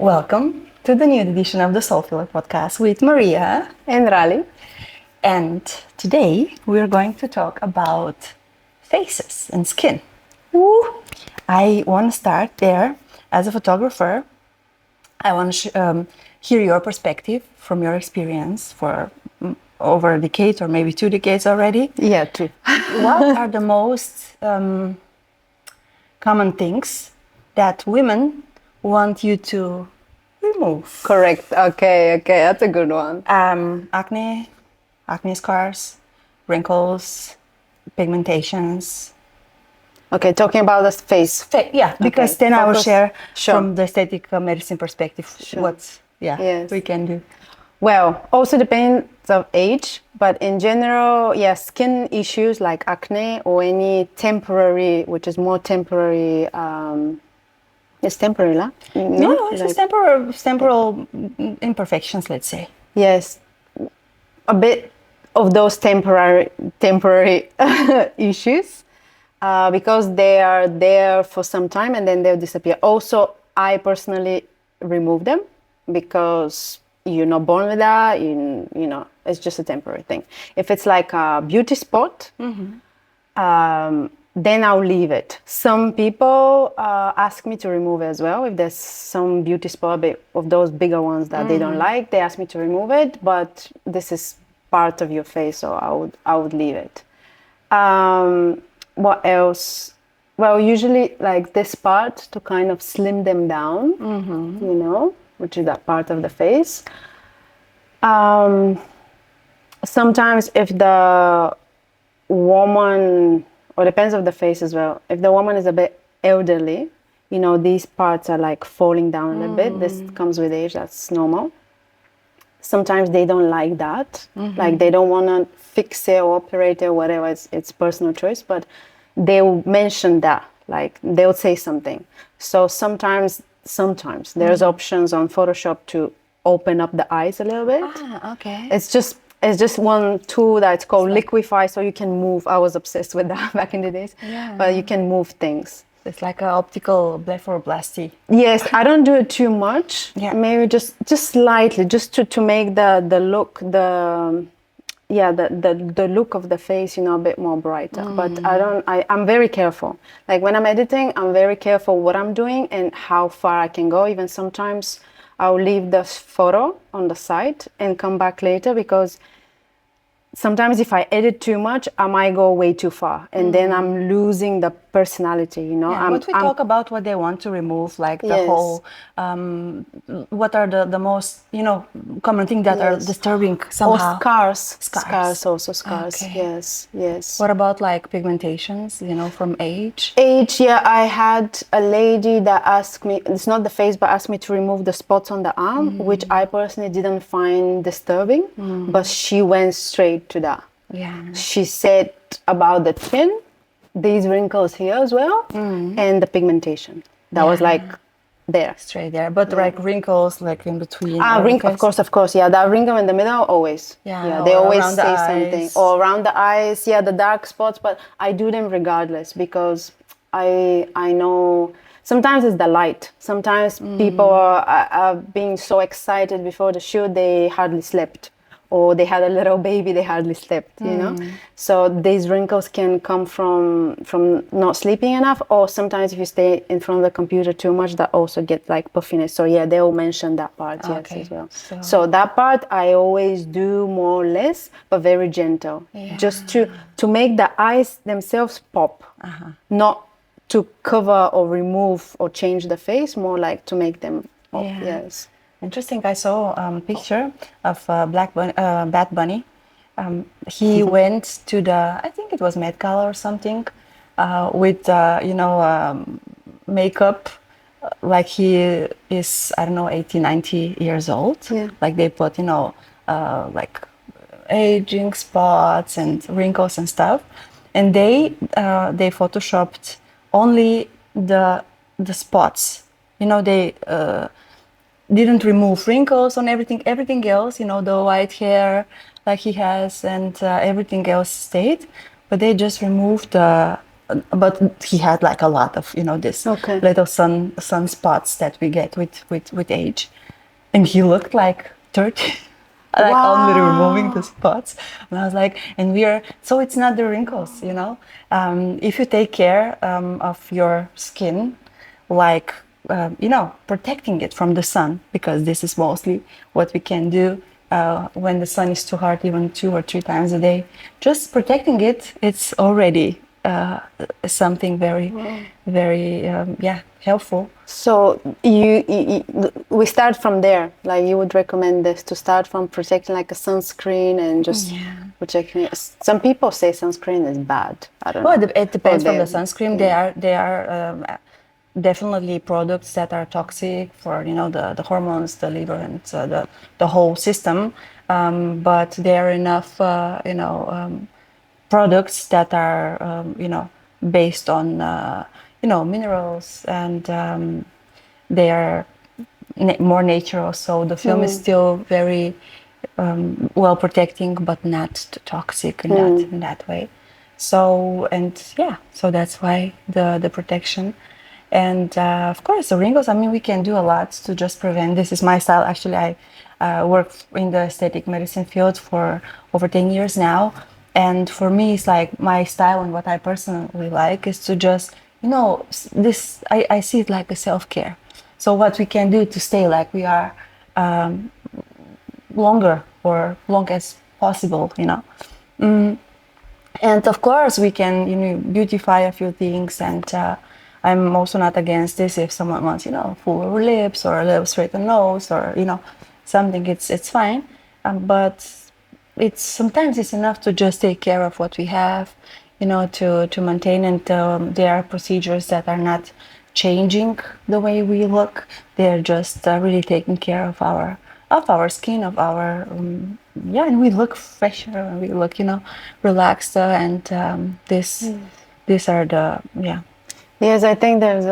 Welcome to the new edition of the Soulfiller podcast with Mariya And Rali. And today we're going to talk about faces and skin. Woo. I want to start there. As a photographer, I want to hear your perspective from your experience for over a decade or maybe 2 decades already. Yeah, true. What are the most common things that women want you to remove? Correct. Okay, that's a good one. Acne scars, wrinkles, pigmentations. Okay, talking about the face. Because then I will share Sure. from the aesthetic medicine perspective what Yes. we can do. Well, also depends of age, but in general, skin issues like acne or any temporary, which is more temporary. It's temporary, lah. No, it's just temporal imperfections, let's say. Yes, a bit of those temporary issues. Because they are there for some time and then they'll disappear. Also, I personally remove them because you're not born with that. You know, it's just a temporary thing. If it's like a beauty spot, then I'll leave it. Some people ask me to remove it as well. If there's some beauty spot of those bigger ones that they don't like, they ask me to remove it. But this is part of your face, so I would leave it. What else? Well, usually like this part to kind of slim them down, you know, which is that part of the face. Sometimes if the woman, or depends on the face as well, if the woman is a bit elderly, you know, these parts are like falling down a little bit. This comes with age, that's normal. Sometimes they don't like that, like they don't want to fix it or operate it or whatever, it's personal choice, but they'll mention that, like they'll say something. So sometimes there's options on Photoshop to open up the eyes a little bit. Okay. It's just one tool that's called liquify, so you can move. I was obsessed with that back in the days, but you can move things. It's like an optical blepharoplasty. Yes, I don't do it too much. Yeah. Maybe just slightly, just to make the look, the look of the face, you know, a bit more brighter. But I'm very careful. Like when I'm editing, I'm very careful what I'm doing and how far I can go. Even sometimes I'll leave the photo on the side and come back later, because sometimes if I edit too much, I might go way too far, and then I'm losing the personality, you know. But we talk about what they want to remove, like the whole, what are the most, you know, common things that are disturbing somehow? Or scars also. Okay. Yes. What about like pigmentations, you know, from age? I had a lady that asked me, it's not the face, but asked me to remove the spots on the arm, which I personally didn't find disturbing, but she went straight to that. Yeah. She said about the chin, these wrinkles here as well, and the pigmentation. That was like there. Straight there. But like wrinkles, like in between. Wrinkle, of course. Yeah, that wrinkle in the middle, always. Yeah, they or always around the say something. eyes. Or around the eyes, the dark spots. But I do them regardless, because I know sometimes it's the light. Sometimes people are being so excited before the shoot, they hardly slept. Or they had a little baby, they hardly slept, you know? So these wrinkles can come from not sleeping enough, or sometimes if you stay in front of the computer too much, that also get like puffiness. So they will mention that part, as well. So that part I always do more or less, but very gentle. Just to make the eyes themselves pop, not to cover or remove or change the face, more like to make them pop, yes. Interesting. I saw a picture of Bad Bunny. He went to I think it was Met Gala or something, with makeup, like he is, I don't know, 80, 90 years old. Yeah. Like they put, like aging spots and wrinkles and stuff, and they photoshopped only the spots. They didn't remove wrinkles on everything else, the white hair like he has, and everything else stayed, but they just removed the but he had like a lot of, this Okay. little sunspots that we get with age, and he looked like 30. Like only removing the Wow. spots. And I was like, and so it's not the wrinkles, if you take care of your skin, like protecting it from the sun, because this is mostly what we can do when the sun is too hard, even 2 or 3 times a day. Just protecting it, it's already something very, very helpful. So we start from there. Like you would recommend this to start from protecting like a sunscreen and just protecting it. Some people say sunscreen is bad. I don't Well, know. it depends from the they- sunscreen. They are definitely products that are toxic for the hormones, the liver, and the whole system. But there are enough products that are based on minerals, and they are more natural. So the film is still very well protecting, but not toxic in that way. So so that's why the protection. And of course, the wrinkles. I mean, we can do a lot to just prevent. This is my style. Actually, I work in the aesthetic medicine field for over 10 years now. And for me, it's like my style, and what I personally like is to just, this, I see it like a self-care. So what we can do to stay like we are longer, or long as possible, and of course, we can, beautify a few things. And I'm also not against this if someone wants, fuller lips or a little straighter nose, or something. It's fine, but it's sometimes it's enough to just take care of what we have, to maintain. And there are procedures that are not changing the way we look. They're just really taking care of our skin, of our and we look fresher, and we look relaxed, and these are the Yes, I think there's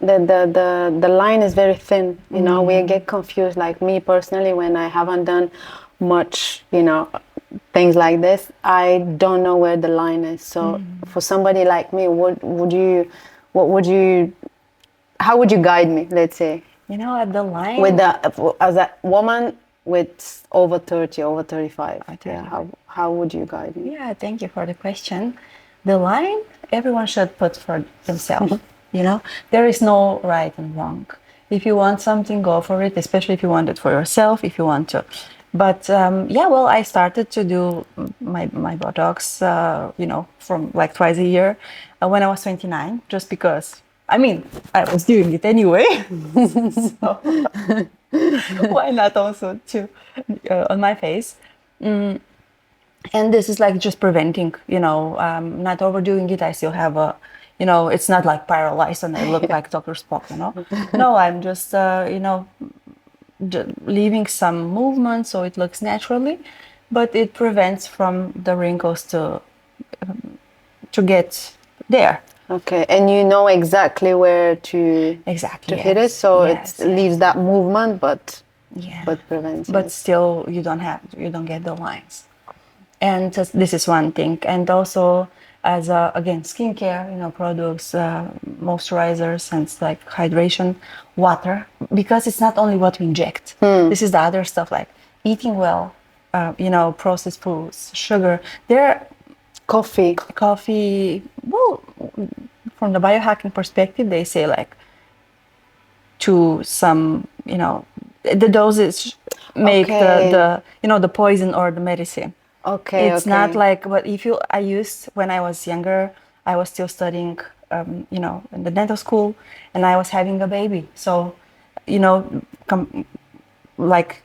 the line is very thin. We get confused. Like me personally, when I haven't done much, things like this, I don't know where the line is. So for somebody like me, what would you, how would you guide me? Let's say at the line with as a woman with over 30, over 35. I tell Yeah, you. how would you guide me? Yeah, thank you for the question. The line everyone should put for themselves. There is no right and wrong. If you want something, go for it, especially if you want it for yourself, if you want to. But well, I started to do my Botox, from like twice a year when I was 29, just because. I mean, I was doing it anyway. So why not also to on my face? And this is like just preventing, not overdoing it. I still have it's not like paralyzed and I look like Dr. Spock, No, I'm just, leaving some movement so it looks naturally, but it prevents from the wrinkles to get there. Okay, and you know exactly where to Exactly. hit it, so Yes, it leaves that movement, but yeah, prevents but it. still you don't get the lines. And this is one thing. And also, as again, skincare, products, moisturizers, and like hydration, water, because it's not only what we inject. This is the other stuff, like eating well, processed foods, sugar. There, coffee. Well, from the biohacking perspective, they say like to some, the dosage make the poison or the medicine. Okay, It's not like, but when I was younger, I was still studying, in the dental school, and I was having a baby. So, like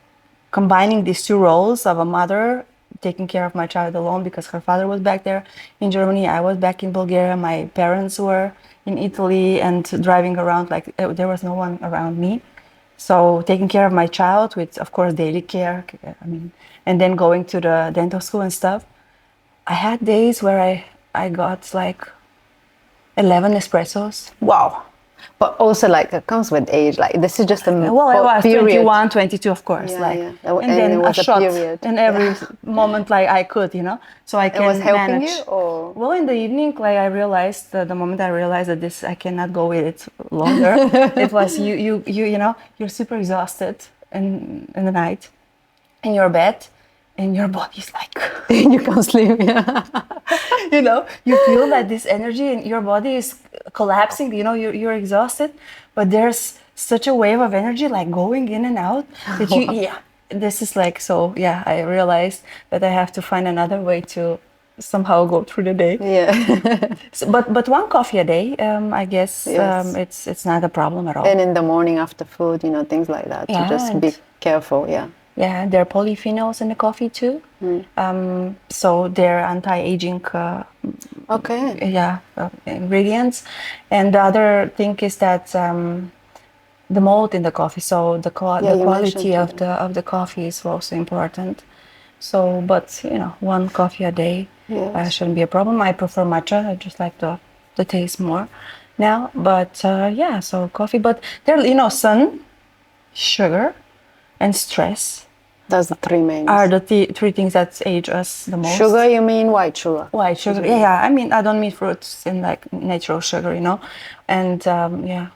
combining these two roles of a mother, taking care of my child alone because her father was back there in Germany. I was back in Bulgaria. My parents were in Italy, and driving around, like there was no one around me. So taking care of my child with, of course, daily care. And then going to the dental school and stuff. I had days where I got like 11 espressos. Wow. But also, like, it comes with age. Like, this is just a Well, I was period. 21, 22, of course. Yeah, like, yeah. And And then it a was a shot period. in every Yeah. moment, like I could, so I It can was helping manage. you, or Well, in the evening, like I realized the moment I realized that I cannot go with it longer. It was you're super exhausted in the night, in your bed, and your body's like you can't sleep. Yeah. you feel that this energy in your body is collapsing. You're exhausted, but there's such a wave of energy like going in and out that this is like, so yeah, I realized that I have to find another way to somehow go through the day. Yeah. But one coffee a day, I guess, Yes. it's not a problem at all. And in the morning after food, things like that. Yeah, To just be careful. Yeah. Yeah, there are polyphenols in the coffee too. So they're anti-aging Okay. ingredients. And the other thing is that the malt in the coffee, so the Yeah, the you quality mentioned of the coffee is also important. So, but one coffee a day Yes. shouldn't be a problem. I prefer matcha. I just like the taste more now. But yeah, so coffee. But there, sun, sugar, and stress That's the three main. are the three things that age us the most. Sugar, you mean white sugar? White sugar, yeah. I mean, I don't mean fruits in like natural sugar, and yeah,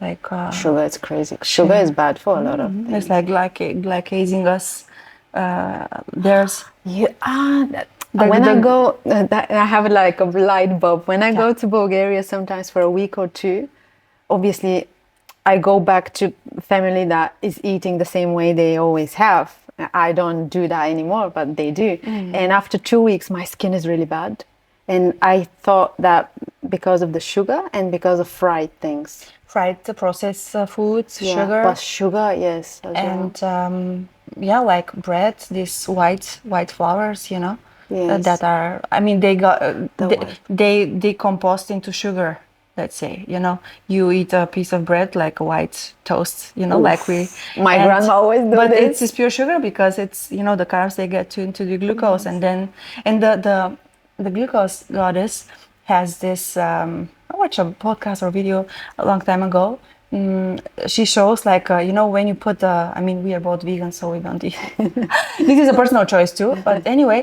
like Sugar is crazy. Sugar is bad for a lot of things. it's like glycazing us. There's When I go, I have like a light bulb. When I go to Bulgaria, sometimes for a week or two, obviously, I go back to family that is eating the same way they always have. I don't do that anymore, but they do. And after 2 weeks, my skin is really bad. And I thought that because of the sugar and because of fried things. fried processed foods, sugar, But sugar, yes. As and yeah, like bread, these white flours, Yes. that are. I mean, they got white. they decomposed into sugar. Let's say, you eat a piece of bread like a white toast, like we. My grandma always do but this. it's pure sugar because it's the carbs they get into the glucose, and then the glucose goddess has this. I watched a podcast or video a long time ago. She shows like when you put I mean, we are both vegan, so we don't eat. This is a personal choice too, but anyway,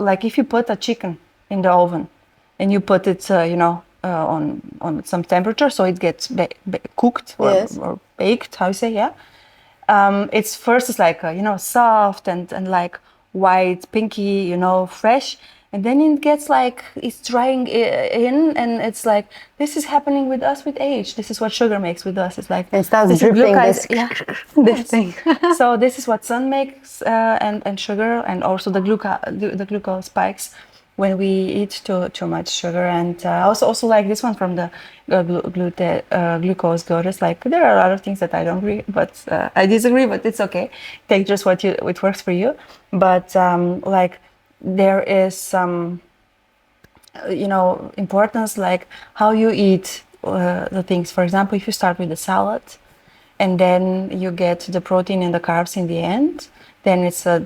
like if you put a chicken in the oven and you put it on some temperature so it gets cooked or baked, how you say, yeah, it's first it's like soft and like white, pinky, fresh, and then it gets like it's drying in, and it's like this is happening with us with age. This is what sugar makes with us. It's like It starts this dripping is this thing. So this is what sun makes, and sugar, and also the glucose spikes when we eat too much sugar. And also like this one from the glucose goddess. Like there are a lot of things that I don't agree, but I disagree, but it's okay. Take just what works for you. But like there is some importance like how you eat the things. For example, if you start with a salad and then you get the protein and the carbs in the end, then it's a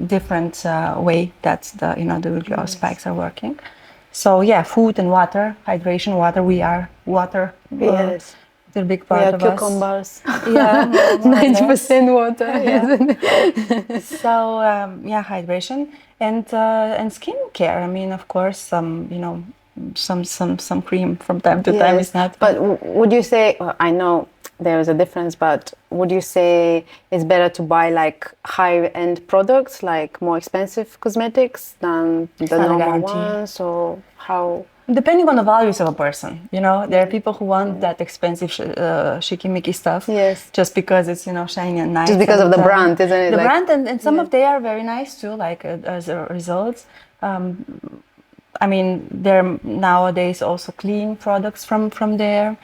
different way that the glucose spikes are working. So yeah, food and water, hydration, water. We are water. Yes. It's a big part of cucumbers. us. Yeah, 90% water. Yeah. So yeah, hydration and skincare. I mean, of course, some cream from time to time is not. But would you say? I know there is a difference, but would you say it's better to buy like high-end products, like more expensive cosmetics, than the normal ones, or how? Depending on the values of a person, there are people who want that expensive shikimiki stuff, just because it's shiny and nice. Just because of the brand, isn't it? The brand, and some of they are very nice too. Like as a result, I mean, there are nowadays also clean products from there,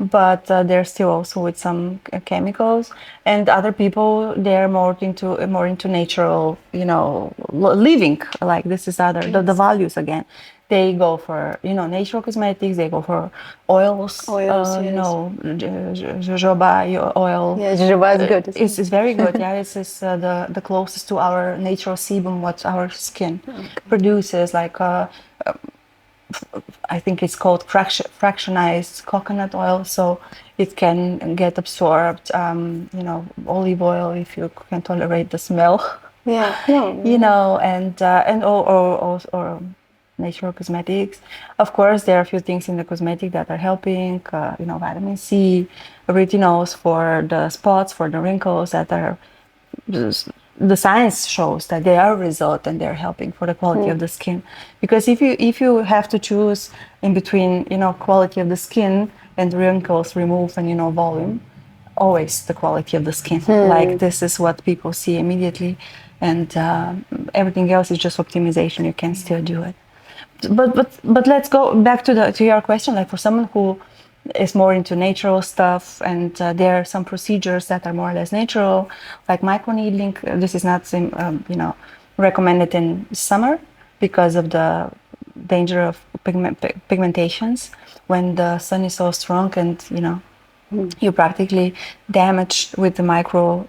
but they're still also with some chemicals. And other people, they're more into natural, living. Like this is the values again. They go for natural cosmetics. They go for oils. Jojoba oil. Yeah, jojoba is good. It's very good. Yeah, it's the closest to our natural sebum what our skin produces. Like I think it's called fractionized coconut oil, so it can get absorbed. Olive oil if you can tolerate the smell. Yeah, no. And natural cosmetics. Of course, there are a few things in the cosmetic that are helping. Vitamin C, retinols for the spots, for the wrinkles that are. The science shows that they are a result and they're helping for the quality of the skin. Because if you have to choose in between, quality of the skin and wrinkles removed and volume, always the quality of the skin. Like this is what people see immediately, and everything else is just optimization. You can still do it. But let's go back to your question. Like for someone who is more into natural stuff, and there are some procedures that are more or less natural, like microneedling. This is not recommended in summer because of the danger of pigmentations when the sun is so strong, and you practically damage with the micro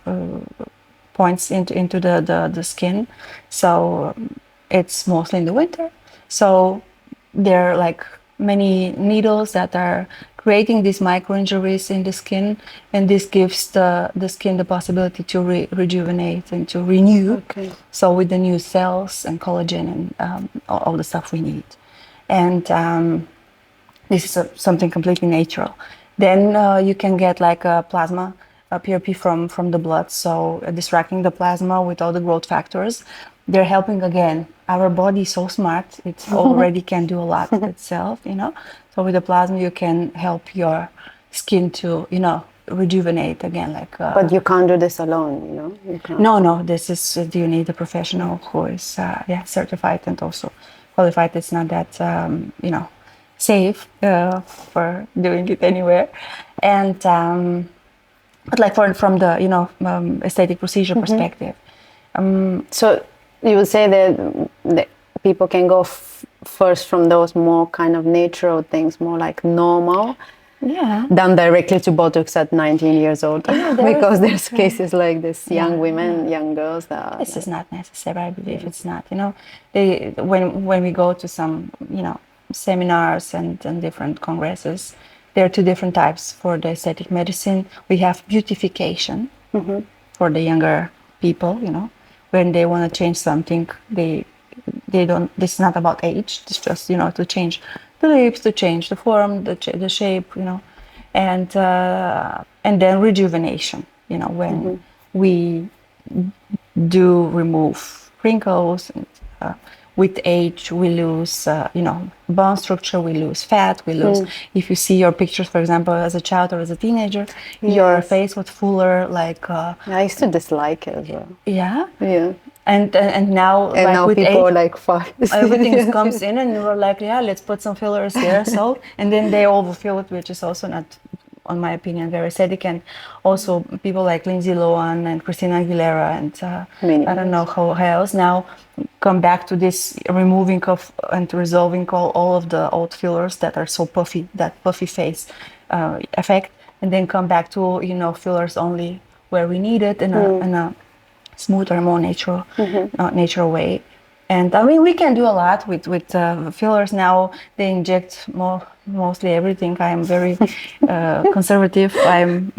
points into the skin. So it's mostly in the winter. So there are like many needles that are creating these micro injuries in the skin, and this gives the skin the possibility to rejuvenate and to renew. Okay. So with the new cells and collagen and all the stuff we need. And this is something completely natural. Then you can get like a plasma, a PRP from the blood. So distracting the plasma with all the growth factors, they're helping again. Our body is so smart; it already can do a lot itself. So with the plasma, you can help your skin to rejuvenate again. But you can't do this alone, You can't. No. This is you need a professional who is certified and also qualified. It's not that safe for doing it anywhere, and but like from the aesthetic procedure perspective. So you would say that people can go first from those more kind of natural things, more like normal, done directly to Botox at 19 years old, because there's cases like this, young women, young girls that. This is not necessary. I believe it's not. When we go to some seminars and different congresses, there are two different types for the aesthetic medicine. We have beautification for the younger people, when they want to change something, they don't. This is not about age. It's just to change the lips, to change the form, the shape, and then rejuvenation. When we do remove wrinkles. And, with age, we lose, bone structure, we lose fat, we lose. If you see your pictures, for example, as a child or as a teenager, your face was fuller, like. I used to dislike it as well. Yeah. Yeah. And now, and like now with people age, are like fine. everything comes in, and you're like, let's put some fillers here. So, and then they overfill it, which is also not, in my opinion, very aesthetic. And also people like Lindsay Lohan and Christina Aguilera and I don't know how else now come back to this removing of and resolving all of the old fillers that are so puffy, that puffy face effect, and then come back to fillers only where we need it in a smoother, more natural way. And I mean, we can do a lot with fillers now. They inject mostly everything. I am very conservative. I'm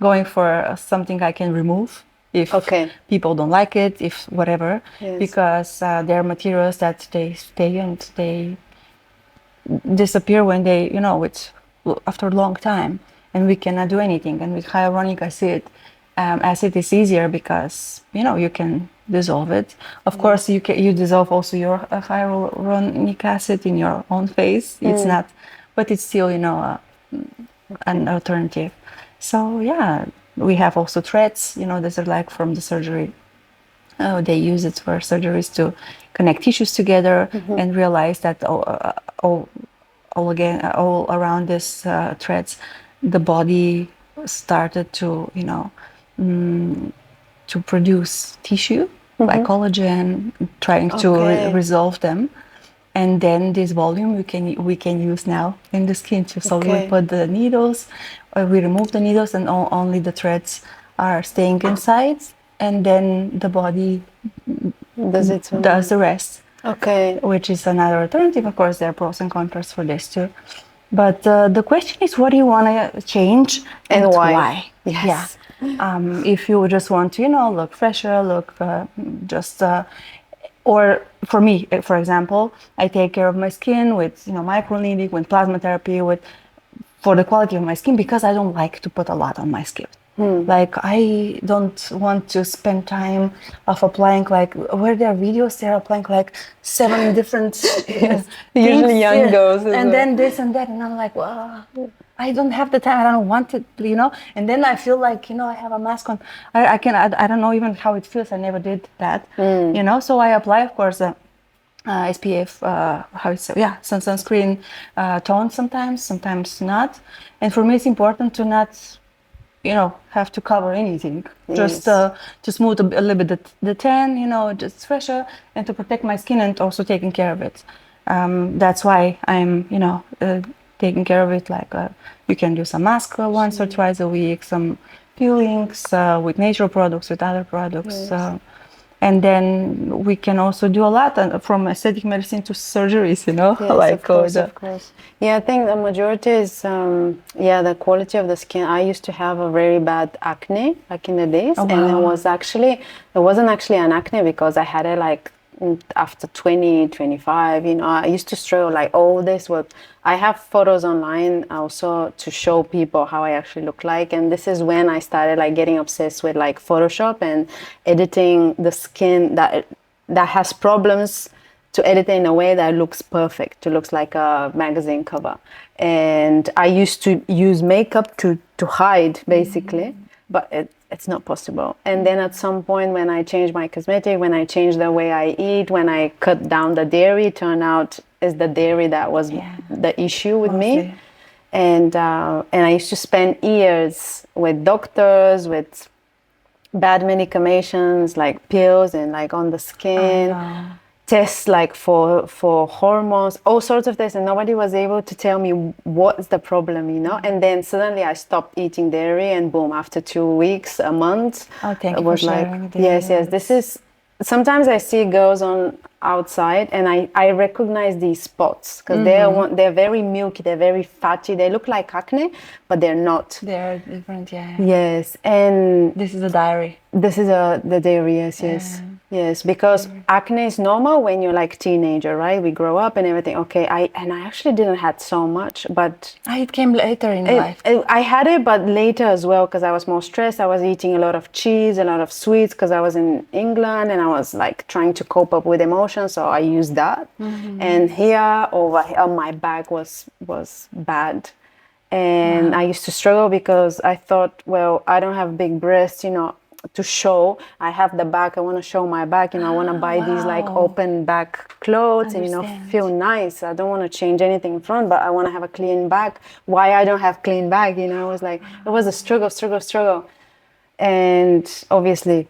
going for something I can remove if people don't like it, if whatever, because there are materials that they stay and they disappear when they after a long time, and we cannot do anything. And with hyaluronic acid is easier because you can dissolve it. Of course, you dissolve also your hyaluronic acid in your own face. It's not, but it's still an alternative. So we have also threads. These are like from the surgery. They use it for surgeries to connect tissues together and realize that all around these threads, the body started to to produce tissue like collagen, trying to resolve them, and then this volume we can use now in the skin too. So we put the needles, we remove the needles, and only the threads are staying inside, and then the body does the rest. Okay. which is another alternative. Of course, there are pros and cons for this too. But the question is, what do you want to change And and why? why? Yes. Yeah. If you just want to, look fresher, look just, or for me, for example, I take care of my skin with, microneedling, with plasma therapy, with for the quality of my skin because I don't like to put a lot on my skin. Like I don't want to spend time of applying like where there are videos they're applying like 7 different things. Usually young girls as and well. then this and that, and I'm like, well, I don't have the time. I don't want it, And then I feel like I have a mask on. I don't know even how it feels. I never did that, So I apply, of course. SPF, how it's sunscreen tone sometimes not. And for me, it's important to not, have to cover anything. Just Yes. to smooth a little bit the tan, just fresher, and to protect my skin and also taking care of it. That's why I'm, taking care of it. Like you can do some mask once or twice a week, some peelings with natural products, with other products. Yes. And then we can also do a lot from aesthetic medicine to surgeries, Yes, like of course, of course. Yeah, I think the majority is, the quality of the skin. I used to have a very bad acne back in the days, Oh, and wow. it wasn't actually an acne because I had it like after 20, 25, I used to struggle like all this. I have photos online also to show people how I actually look like, and this is when I started like getting obsessed with like Photoshop and editing the skin that has problems to edit it in a way that looks perfect, to looks like a magazine cover. And I used to use makeup to hide basically, but it's not possible. And then at some point when I changed my cosmetic, when I changed the way I eat, when I cut down the dairy, it turned out it's the dairy that was the issue with me. Mostly. And I used to spend years with doctors, with bad medications like pills and like on the skin, tests like for hormones, all sorts of this, and nobody was able to tell me what's the problem, And then suddenly I stopped eating dairy, and boom, after 2 weeks, a month, Oh, thank it you for was like, sharing yes, this. this is. Sometimes I see girls on outside and I recognize these spots because they're very milky, they're very fatty, they look like acne, but they're not. They're different, yeah. Yes, and This is a diary. this is the dairy, yes, because acne is normal when you're like teenager, right? We grow up and everything. Okay, I actually didn't had so much, but It came later in life. I had it, but later as well because I was more stressed. I was eating a lot of cheese, a lot of sweets because I was in England and I was like trying to cope up with emotions, so I used that. And here over here, my back was bad. And I used to struggle because I thought, well, I don't have big breasts, to show. I have the back. I want to show my back. I want to buy these like open back clothes and feel nice. I don't want to change anything in front, but I want to have a clean back. Why I don't have clean back? It was like it was a struggle. And obviously,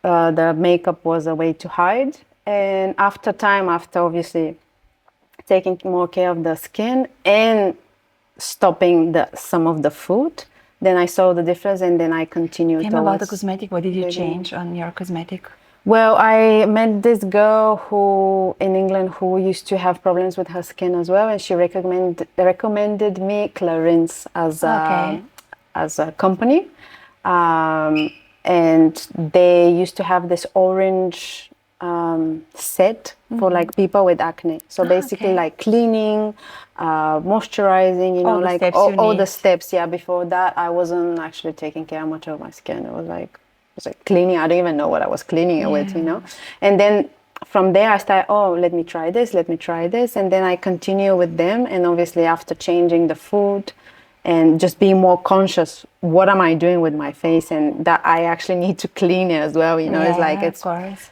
the makeup was a way to hide. And after obviously taking more care of the skin and stopping some of the food, then I saw the difference, and then I continued. Tell me about the cosmetic. What did you change on your cosmetic? Well, I met this girl who in England who used to have problems with her skin as well, and she recommended me Clarins as a company, and they used to have this orange set for like people with acne. So basically like cleaning, moisturizing, all the steps. Yeah, before that I wasn't actually taking care much of my skin. It was like cleaning. I don't even know what I was cleaning it with, And then from there I started, let me try this. And then I continue with them. And obviously after changing the food and just being more conscious, what am I doing with my face? And that I actually need to clean it as well, It's like, of course.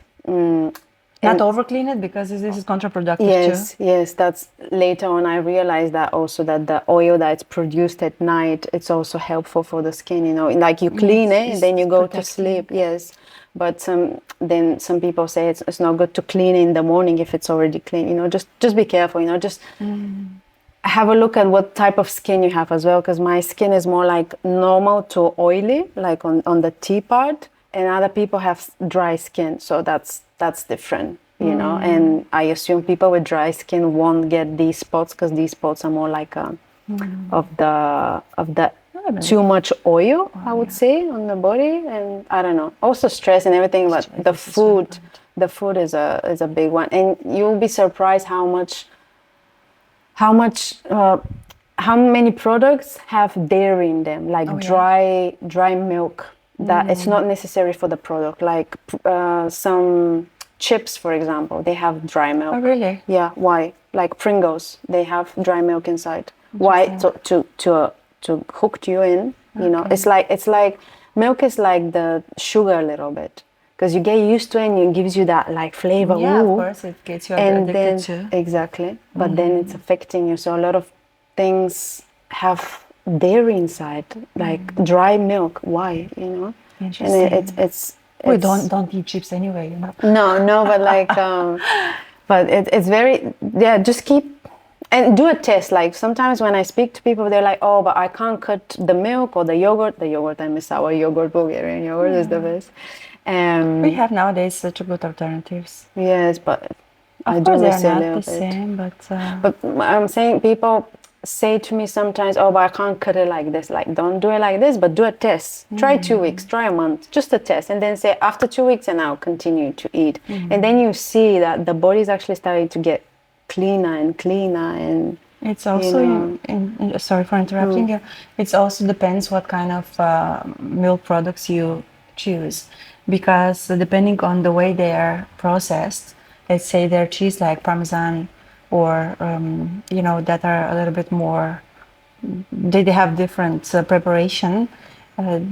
Not over clean it because this is counterproductive too. Yes, that's later on I realized that also that the oil that's produced at night, it's also helpful for the skin, like you clean it and then you go to sleep. Yes, but then some people say it's not good to clean in the morning if it's already clean. Just be careful, just have a look at what type of skin you have as well, because my skin is more like normal to oily, like on the T part, and other people have dry skin, so that's different. you know. And I assume people with dry skin won't get these spots because these spots are more like of the too much oil, I would say, on the body, and I don't know. Also stress and everything, but the food is a big one, and you'll be surprised how much how many products have dairy in them, like dry milk that it's not necessary for the product, like some chips, for example, they have dry milk. Oh, really? Yeah. Why? Like Pringles, they have dry milk inside. Why? To hook you in, you know. It's like milk is like the sugar a little bit, because you get used to it and it gives you that like flavor. Yeah, Ooh. of course, it gets you And addicted then too. exactly, but then it's affecting you. So a lot of things have dairy inside, like dry milk. Why? You know. Interesting. And it's We don't eat chips anyway, you know. no, but like but it's very, yeah, just keep and do a test. Like sometimes when I speak to people, they're like, oh, but I can't cut the milk or the yogurt. I miss our yogurt. Bulgarian yogurt is the best. We have nowadays such a good alternatives. Yes, but I Of do course, they're miss it a not little the bit. same, but But I'm saying people say to me sometimes, oh, but I can't cut it like this. Like, don't do it like this, but do a test. Try 2 weeks, try a month, just a test. And then say, after 2 weeks, and I'll continue to eat. And then you see that the body's actually starting to get cleaner and cleaner. And it's also, sorry for interrupting you, it also depends what kind of milk products you choose. Because depending on the way they are processed, let's say they're cheese like Parmesan, or you know, that are a little bit more, they have different preparation,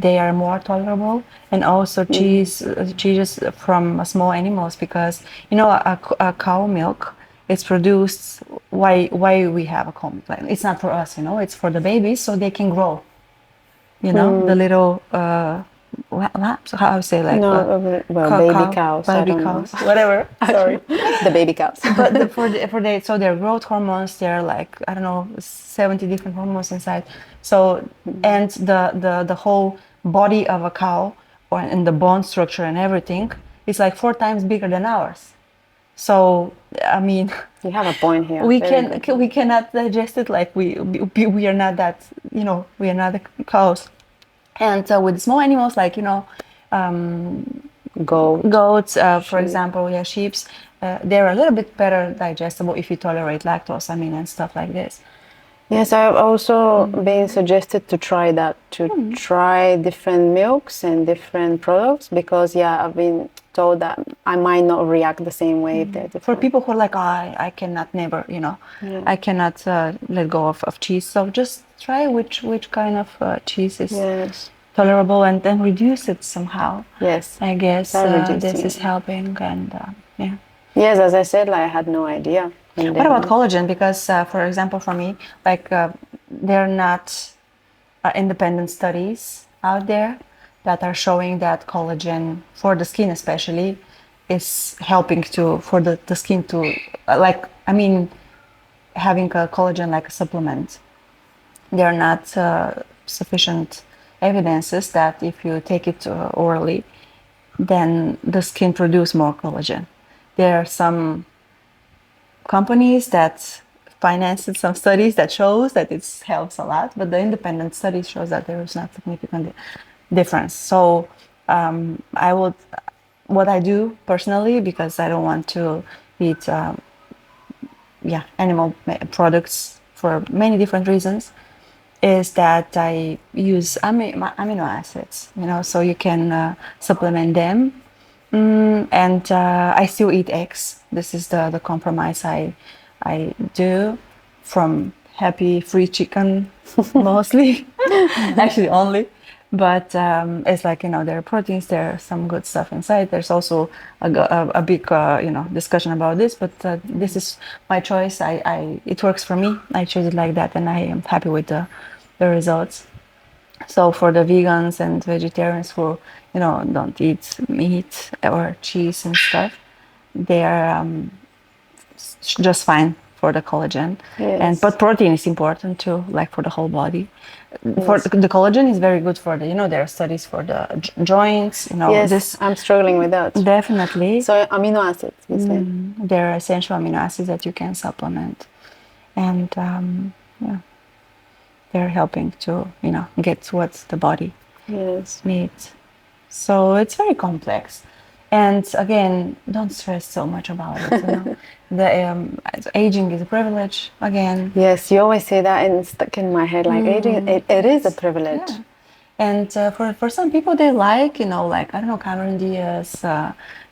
they are more tolerable. And also cheeses from small animals, because you know, a cow milk is produced, why we have a cow milk, like, it's not for us, you know, it's for the babies so they can grow, you know, the little lambs, how I say, like baby cows, I baby don't cows, know. whatever. Sorry. The baby cows. But so their growth hormones, they're like, I don't know, 70 different hormones inside. So and the whole body of a cow, or and the bone structure and everything, is like 4 times bigger than ours. So I mean, You have a point here. we cannot digest it, like we are not that, you know, we are not the cows. And with small animals, like, you know, goats, for example, yeah, sheep, they're a little bit better digestible if you tolerate lactose, I mean, and stuff like this. Yes, I've also been suggested to try that, to try different milks and different products, because I've been told that I might not react the same way if they're different. For people who are like, oh, I cannot never, you know, I cannot let go of cheese. So just try which kind of cheese is tolerable, and then reduce it somehow. Yes, I guess this is helping, and yeah. Yes, as I said, like, I had no idea. What about collagen? Because, for example, for me, like, there are not independent studies out there that are showing that collagen, for the skin especially, is helping for the skin to, like, I mean, having a collagen like a supplement. There are not sufficient evidences that if you take it orally, then the skin produces more collagen. There are some companies that financed some studies that shows that it helps a lot, but the independent study shows that there is not significant difference. So what I do personally, because I don't want to eat animal products for many different reasons, is that I use amino acids, you know, so you can supplement them. And I still eat eggs. This is the compromise I do, from happy free chicken mostly, actually only. But it's like, you know, there are proteins, there are some good stuff inside. There's also a big discussion about this, but this is my choice. It works for me. I choose it like that, and I am happy with the results. So for the vegans and vegetarians who, you know, don't eat meat or cheese and stuff, they are just fine for the collagen. Yes. But protein is important too, like for the whole body. For the collagen is very good for the, there are studies for the joints, Yes, this I'm struggling with that. definitely. So amino acids, you say? There are essential amino acids that you can supplement, and yeah, they're helping to get what the body Yes. needs. So it's very complex, and again, don't stress so much about it. The aging is a privilege. Again, Yes, you always say that, and it's stuck in my head. Like aging, it is a privilege. yeah. And for some people, they like, like, I don't know, Cameron Diaz,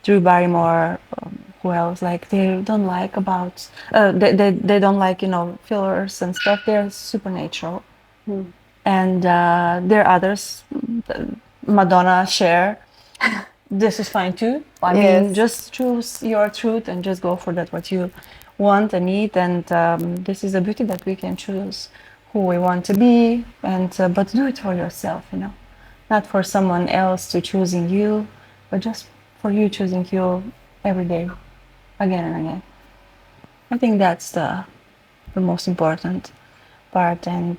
Drew Barrymore, who else? Like, they don't like about, they don't like, fillers and stuff. They're super natural. And there are others, Madonna, Cher. This is fine too. I mean, Yes. just choose your truth and just go for that, what you want and need. And this is the beauty that we can choose who we want to be, and but do it for yourself, not for someone else to choosing you, but just for you choosing you every day, again and again. I think that's the most important part. And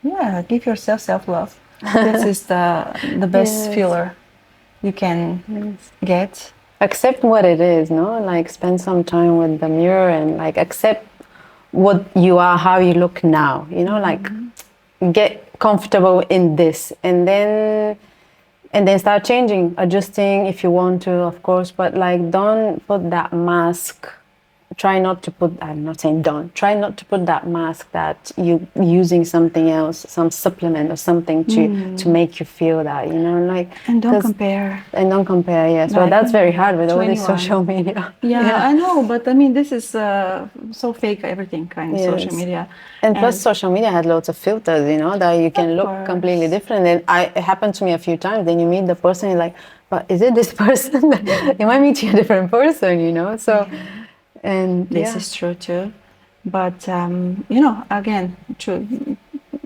yeah, give yourself self-love. This is the best Yes. feeler you can get. Accept what it is, no? Like spend some time with the mirror and like accept what you are, how you look now, like get comfortable in this, and then start changing, adjusting if you want to, of course, but like don't put that mask. Try not to put, I'm not saying don't, try not to put that mask that you using something else, some supplement or something to make you feel that, like. And don't compare. And don't compare, yes. Well, Like, that's very hard with all this 21. social media. Yeah, I know, but I mean, this is so fake, everything kind of social Yes. media. And plus, social media had lots of filters, that you can look course. completely different. And it happened to me a few times. Then you meet the person, you're like, but is it this person? You might meet a different person, So, and this yeah. is true too. But, again, true.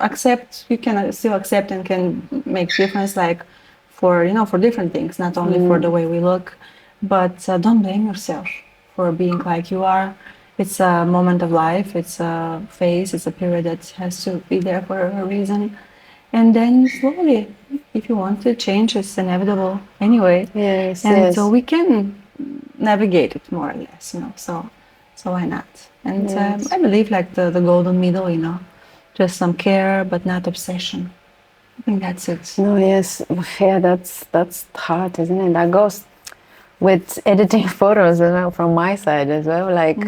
Accept, you can still accept and can make difference, like for, for different things, not only for the way we look, but don't blame yourself for being like you are. It's a moment of life, it's a phase, it's a period that has to be there for a reason. And then slowly, if you want to change, it's inevitable anyway. Yes, And yes. so we can navigate it more or less, so why not? And Yes. I believe like the golden middle, just some care, but not obsession. I think that's it. No, yes. Yeah, that's hard, isn't it? That goes with editing photos as well from my side as well. Like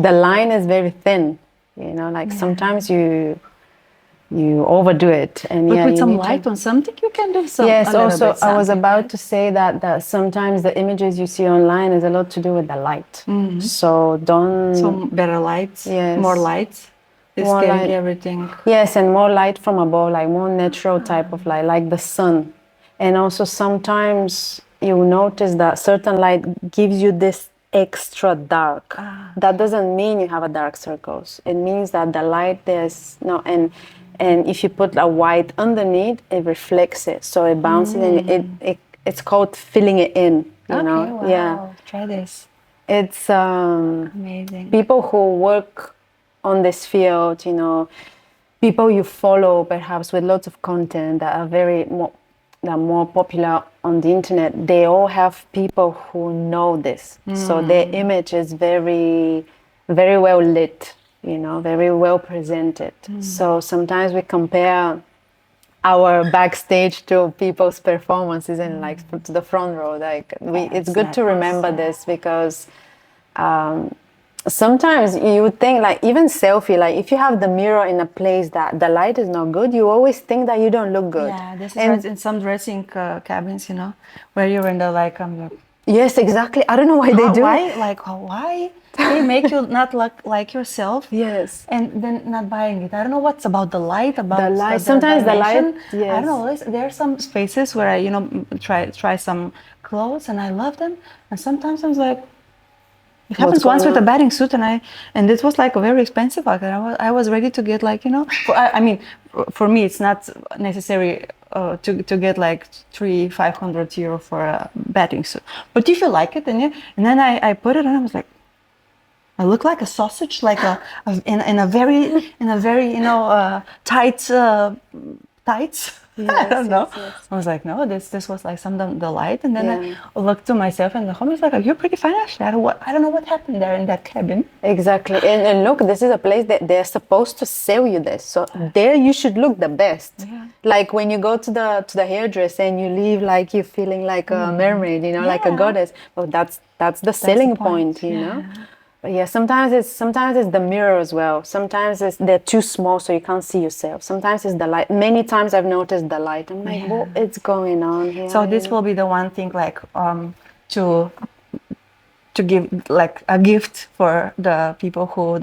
the line is very thin, like sometimes you overdo it, and But yeah, with you some need light to. on something, you can do some. Yes, a little also bit I was something, about right? to say that sometimes the images you see online is a lot to do with the light. So don't. Some better light, Yes. more light. Is More getting light. everything. Yes, and more light from above, like more natural type of light, like the sun. And also sometimes you notice that certain light gives you this extra dark. That doesn't mean you have a dark circles. It means that the light there's no, and if you put a white underneath, it reflects it, so it bounces and it's called filling it in. Okay, wow. Yeah, Try this. it's Amazing. people who work on this field, people you follow perhaps with lots of content that are that are more popular on the internet, they all have people who know this. So their image is very, very well lit, very well presented. So sometimes we compare our backstage to people's performances and like to the front row. Like it's good to remember this because sometimes you would think like even selfie, like if you have the mirror in a place that the light is not good, you always think that you don't look good. Yeah, this is right in some dressing cabins, where you're in the like yes, exactly. I don't know why they do. Why they make you not look like yourself? Yes. And then not buying it. I don't know what's about the light, about The light. Sometimes the light. dimension. Yes. I don't know. There are some spaces where I, try some clothes and I love them, and sometimes I was like, it happens once with a bathing suit, and it was like a very expensive. Like I was ready to get like I mean, for me it's not necessary to get like 300-500 euro for a bathing suit. But if you like it, and then I put it and I was like, I look like a sausage, like in a very tight tights. I don't know. Yes. I was like, no, this was like some the light, and then Yeah. I looked to myself, and the home is like, you're pretty fine actually. I don't know what happened there in that cabin. Exactly. And look, this is a place that they're supposed to sell you this. So there you should look the best. Yeah. Like when you go to the hairdresser and you leave like you're feeling like a mermaid, you know, like a Yeah. goddess. Well, that's the selling point, you know. But yeah, sometimes it's the mirror as well. Sometimes they're too small so you can't see yourself. Sometimes it's the light. Many times I've noticed the light. I'm like, what is going on here? So this will be the one thing like to give like a gift for the people who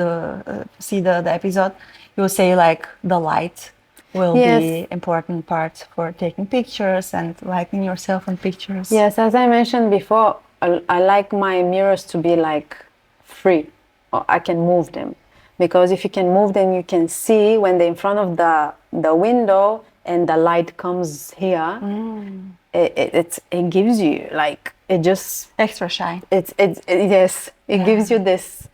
see the episode. You will say like the light will be important part for taking pictures and liking yourself on pictures. Yes, as I mentioned before, I like my mirrors to be like free, or I can move them, because if you can move them, you can see when they're in front of the window and the light comes here. It gives you like it just Extra shine. it gives you this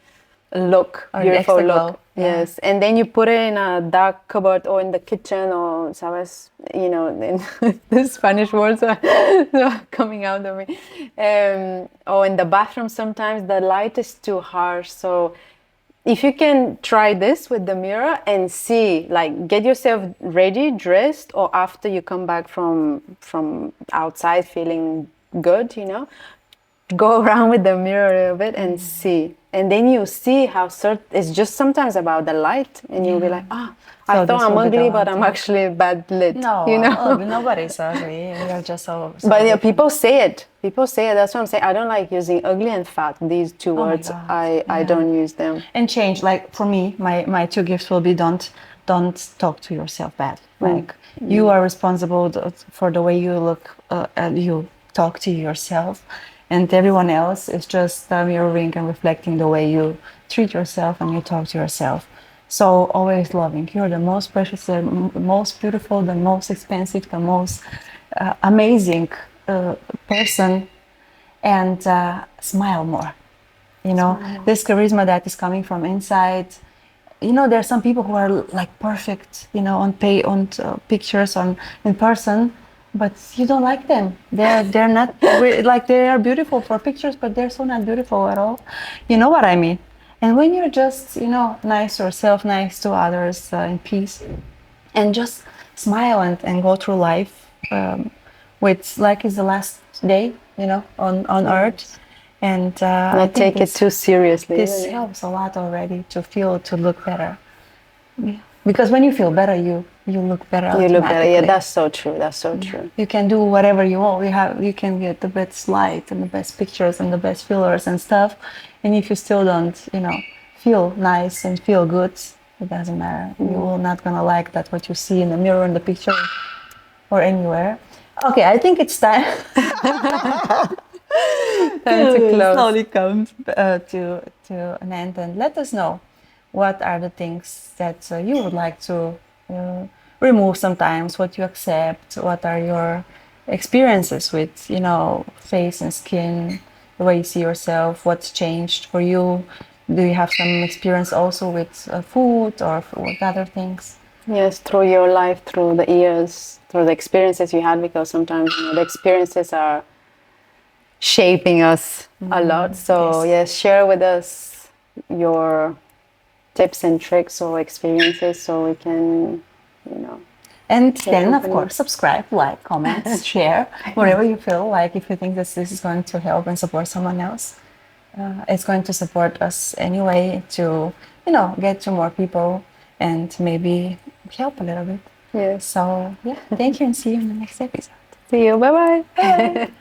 look, Or beautiful extra glow. look. Yes, and then you put it in a dark cupboard or in the kitchen or sabes, you know, the Spanish words are coming out of me. Or in the bathroom, sometimes the light is too harsh. So if you can try this with the mirror and see, like, get yourself ready, dressed, or after you come back from outside feeling good, you know, go around with the mirror a little bit and see. And then you see how it's just sometimes about the light, and you'll be like, I thought I'm ugly, but I'm actually bad lit. No, you know? nobody's ugly. We are just so But yeah, different. people say it. People say it. That's what I'm saying. I don't like using ugly and fat. These two words, God. I don't use them. And change, like for me, my two gifts will be don't talk to yourself bad. Like you are responsible for the way you look and you talk to yourself, and everyone else is just mirroring and reflecting the way you treat yourself and you talk to yourself. So always loving. You're the most precious, the most beautiful, the most expensive, the most amazing person, and smile more. You know, this charisma that is coming from inside. You know, there are some people who are like perfect, you know, on pictures, in person, but you don't like them. They're not like, they are beautiful for pictures, but they're so not beautiful at all. You know what I mean? And when you're just, you know, nice to yourself, nice to others, in peace, and just smile and go through life with like it's the last day, you know, on earth, and I Not think take it too seriously. this helps a lot already to look better. Yeah. Because when you feel better, you look better. You look better. Yeah, automatically. that's so true. That's so true. You can do whatever you want. You can get the best light and the best pictures and the best fillers and stuff. And if you still don't, you know, feel nice and feel good, it doesn't matter. You will not gonna like that what you see in the mirror, in the picture, or anywhere. Okay, I think it's time. Time to close. Slowly come to an end, and let us know what are the things that you would like to remove sometimes, what you accept, what are your experiences with, you know, face and skin, the way you see yourself, what's changed for you. Do you have some experience also with food or with other things? Yes, through your life, through the years, through the experiences you had, because sometimes, you know, the experiences are shaping us a lot. So yes, share with us your tips and tricks or experiences so we can, you know. And then, of course, subscribe, like, comment, share, whatever you feel like. If you think that this is going to help and support someone else, it's going to support us anyway to, you know, get to more people and maybe help a little bit. Yes. So, yeah, thank you, and see you in the next episode. See you. Bye-bye. Bye.